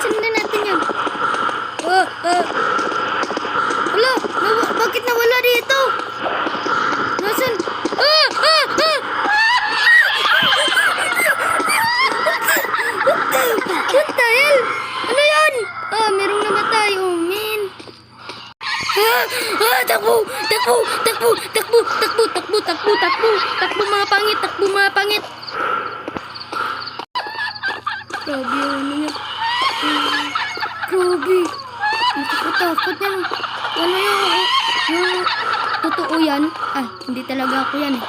Sundan natin yan. Wala, bakit nawala dito? Nasaan? What the hell? Ano yan? Merong namatay. Oh, man. Takbo, mga pangit. Grabe, ano yan? Grabe. Nakakatakot yan. Ano yung totoo yan? Hindi talaga ako yan eh.